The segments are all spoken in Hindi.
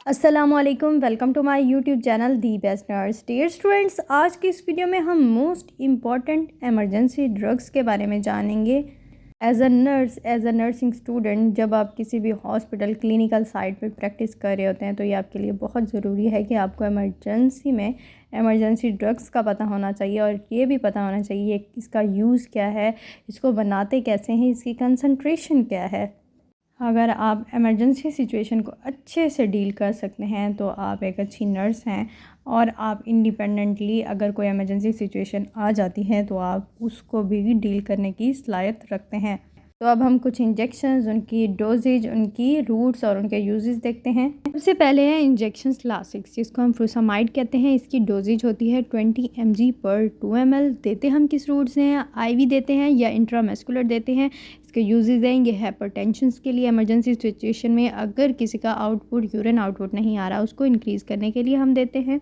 अस्सलामुअलैकुम, welcome to my YouTube channel the best nurse. Dear students, आज की इस वीडियो में हम मोस्ट इम्पॉर्टेंट इमरजेंसी ड्रग्स के बारे में जानेंगे। एज अ नर्सिंग स्टूडेंट, जब आप किसी भी हॉस्पिटल क्लिनिकल साइट पे प्रैक्टिस कर रहे होते हैं तो ये आपके लिए बहुत ज़रूरी है कि आपको इमरजेंसी में इमरजेंसी ड्रग्स का पता होना चाहिए और ये भी पता होना चाहिए इसका यूज़ क्या है, इसको बनाते कैसे हैं, इसकी कंसंट्रेशन क्या है। अगर आप इमरजेंसी सिचुएशन को अच्छे से डील कर सकते हैं तो आप एक अच्छी नर्स हैं और आप इंडिपेंडेंटली अगर कोई इमरजेंसी सिचुएशन आ जाती है तो आप उसको भी डील करने की सलाहियत रखते हैं। तो अब हम कुछ इंजेक्शंस, उनकी डोजेज, उनकी रूट्स और उनके यूजेस देखते हैं। सबसे पहले है इंजेक्शंस लासिक्स, जिसको हम फ्रूसामाइड कहते हैं। इसकी डोजेज होती है 20 mg पर 2 ml। देते हम किस रूट से हैं, आईवी देते हैं या इंट्रामस्कुलर देते हैं। इसके यूजेस हैं, ये हाइपरटेंशन के लिए इमरजेंसी सिचुएशन में अगर किसी का आउटपुट, यूरिन आउटपुट नहीं आ रहा, उसको इंक्रीज़ करने के लिए हम देते हैं।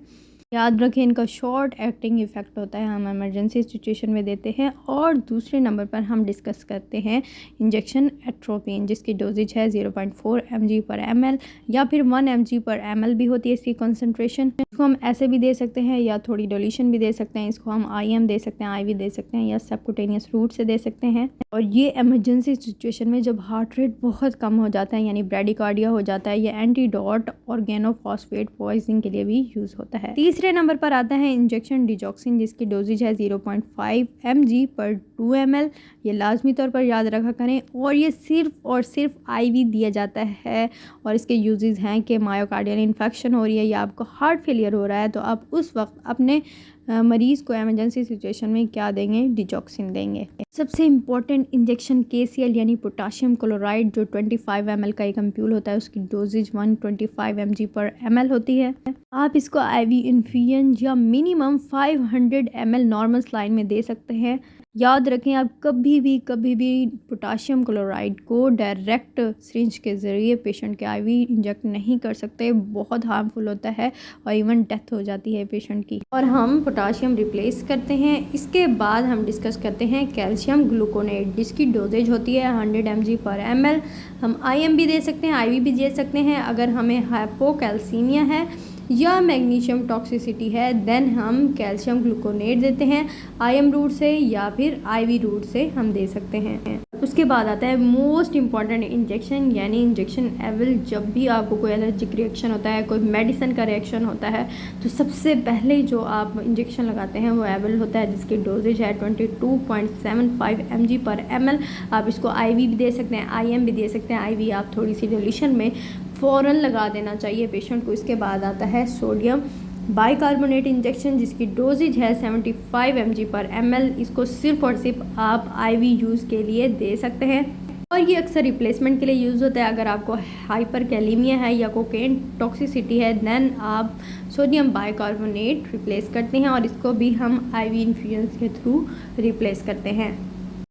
याद रखें, इनका शॉर्ट एक्टिंग इफ़ेक्ट होता है, हम इमरजेंसी सिचुएशन में देते हैं। और दूसरे नंबर पर हम डिस्कस करते हैं इंजेक्शन एट्रोपिन, जिसकी डोजेज है 0.4 mg पर ml या फिर 1 mg पर ml भी होती है इसकी कंसंट्रेशन। इसको हम ऐसे भी दे सकते हैं या थोड़ी डोलेशन भी दे सकते हैं। इसको हम IM दे सकते हैं, IV दे सकते हैं या सबकुटेनियस रूट से दे सकते हैं। और ये इमरजेंसी सिचुएशन में जब हार्ट रेट बहुत कम हो जाता है, यानी ब्रेडिकार्डिया हो जाता है, ये एंटीडोट ऑर्गेनोफॉस्फेट पॉइजनिंग के लिए भी यूज़ होता है। तीसरे नंबर पर आता है इंजेक्शन डिजॉक्सिन, जिसकी डोजेज है 0.5 mg पर 2 ml। ये लाजमी तौर पर याद रखा करें। और ये सिर्फ और सिर्फ IV दिया जाता है और इसके यूजेस हैं कि मायोकार्डियल इन्फेक्शन हो रही है या आपको हार्ट फेलियर हो रहा है तो आप उस वक्त अपने मरीज़ को इमरजेंसी सिचुएशन में क्या देंगे, डिजॉक्सिन देंगे। सबसे इम्पॉर्टेंट इंजेक्शन KCl यानी पोटाशियम क्लोराइड, जो 25 ml का एक एम्प्यूल होता है, उसकी डोजेज 125 mg पर ml होती है। आप इसको IV इन्फ्यूजन या मिनिमम 500 ml नॉर्मल सलाइन में दे सकते हैं। याद रखें, आप कभी भी पोटाशियम क्लोराइड को डायरेक्ट सिरिंज के ज़रिए पेशेंट के IV इंजेक्ट नहीं कर सकते, बहुत हार्मफुल होता है और इवन डेथ हो जाती है पेशेंट की। और हम पोटाशियम रिप्लेस करते हैं। इसके बाद हम डिस्कस करते हैं कैल्शियम ग्लूकोनेट, जिसकी डोजेज होती है 100 mg पर ml। हम IM भी दे सकते हैं, IV भी दे सकते हैं। अगर हमें हाइपोकैल्सीमिया है या मैग्नीशियम टॉक्सिसिटी है देन हम कैल्शियम ग्लूकोनेट देते हैं, IM रूट से या फिर IV रूट से हम दे सकते हैं। उसके बाद आता है मोस्ट इम्पॉर्टेंट इंजेक्शन, यानी इंजेक्शन एविल। जब भी आपको कोई एलर्जिक रिएक्शन होता है, कोई मेडिसिन का रिएक्शन होता है, तो सबसे पहले जो आप इंजेक्शन लगाते हैं वो एविल होता है, जिसकी डोजेज है 22.75 mg पर ml। आप इसको IV भी दे सकते हैं, IM भी दे सकते हैं। IV आप थोड़ी सी डिल्यूशन में फ़ौरन लगा देना चाहिए पेशेंट को। इसके बाद आता है सोडियम बाइकार्बोनेट इंजेक्शन, जिसकी डोजेज है 75 mg पर ml। इसको सिर्फ और सिर्फ आप IV यूज़ के लिए दे सकते हैं और ये अक्सर रिप्लेसमेंट के लिए यूज़ होता है। अगर आपको हाइपरकैलेमिया है या कोकेन टॉक्सिसिटी है देन आप सोडियम बाइकार्बोनेट रिप्लेस करते हैं और इसको भी हम IV इन्फ्यूजन के थ्रू रिप्लेस करते हैं।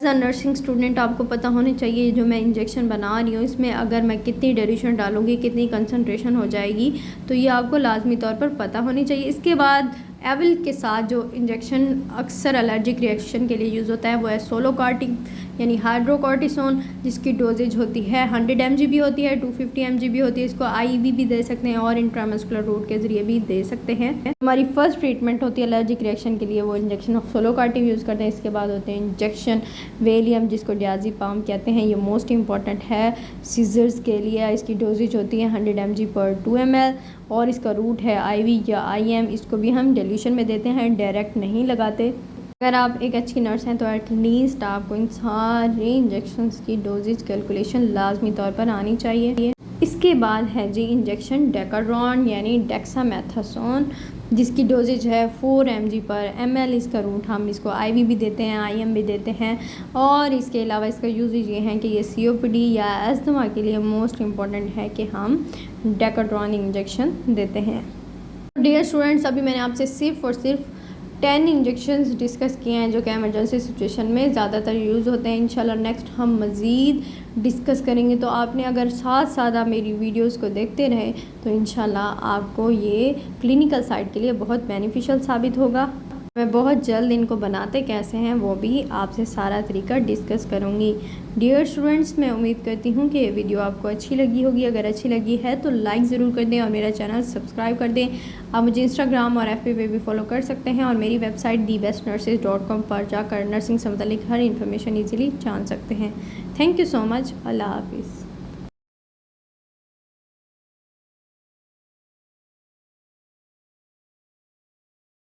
एज अ नर्सिंग स्टूडेंट आपको पता होने चाहिए जो मैं इंजेक्शन बना रही हूँ इसमें अगर मैं कितनी ड्यूरेशन डालूँगी, कितनी कंसंट्रेशन हो जाएगी, तो ये आपको लाजमी तौर पर पता होनी चाहिए। इसके बाद एविल के साथ जो इंजेक्शन अक्सर एलर्जिक रिएक्शन के लिए यूज़ होता है वो है सोलोकार्टिक यानी हाइड्रोकॉर्टिसोन, जिसकी डोजेज होती है 100 mg भी होती है, 250 mg भी होती है। इसको IV भी दे सकते हैं और इंट्रामस्कुलर रूट के ज़रिए भी दे सकते हैं। हमारी फर्स्ट ट्रीटमेंट होती है एलर्जिक रिएक्शन के लिए, वो इंजेक्शन ऑफ सोलोकार्टिव यूज़ करते हैं। इसके बाद होते हैं इंजेक्शन वेलियम, जिसको डियाज़ेपाम कहते हैं। ये मोस्ट इंपॉर्टेंट है सीजर्स के लिए। इसकी डोजेज होती है 100 mg पर 2 ml और इसका रूट है IV या IM। इसको भी हम डिल्यूशन में देते हैं, डायरेक्ट नहीं लगाते। अगर आप एक अच्छी नर्स हैं तो एटलीस्ट आपको इन सारे इंजेक्शन्स की डोजेज कैलकुलेशन लाजमी तौर पर आनी चाहिए। इसके बाद है जी इंजेक्शन डेकाड्रॉन यानी डेक्सामेथासोन, जिसकी डोजेज है 4 mg पर ml। इसका रूट हम इसको IV भी देते हैं, IM भी देते हैं। और इसके अलावा इसका यूजेज ये हैं कि ये COPD या अस्थमा के लिए मोस्ट इम्पॉर्टेंट है कि हम डेकाड्रॉन इंजेक्शन देते हैं। डियर स्टूडेंट्स, अभी मैंने आपसे सिर्फ और सिर्फ 10 इंजेक्शन्स डिस्कस किए हैं जो कि इमरजेंसी सिचुएशन में ज़्यादातर यूज़ होते हैं। इंशाल्लाह नेक्स्ट हम मज़ीद डिस्कस करेंगे। तो आपने अगर साथ साथ आप मेरी वीडियोस को देखते रहें तो इंशाल्लाह आपको ये क्लिनिकल साइड के लिए बहुत बेनिफिशियल साबित होगा। मैं बहुत जल्द इनको बनाते कैसे हैं वो भी आपसे सारा तरीका डिस्कस करूँगी। डियर स्टूडेंट्स, मैं उम्मीद करती हूँ कि ये वीडियो आपको अच्छी लगी होगी। अगर अच्छी लगी है तो लाइक ज़रूर कर दें और मेरा चैनल सब्सक्राइब कर दें। आप मुझे इंस्टाग्राम और FB पे भी फॉलो कर सकते हैं और मेरी वेबसाइट thebestnurses.com पर जाकर नर्सिंग से मुतल्लिक हर इन्फॉर्मेशन ईज़िली जान सकते हैं। Thank you so much. अल्लाह हाफिज़।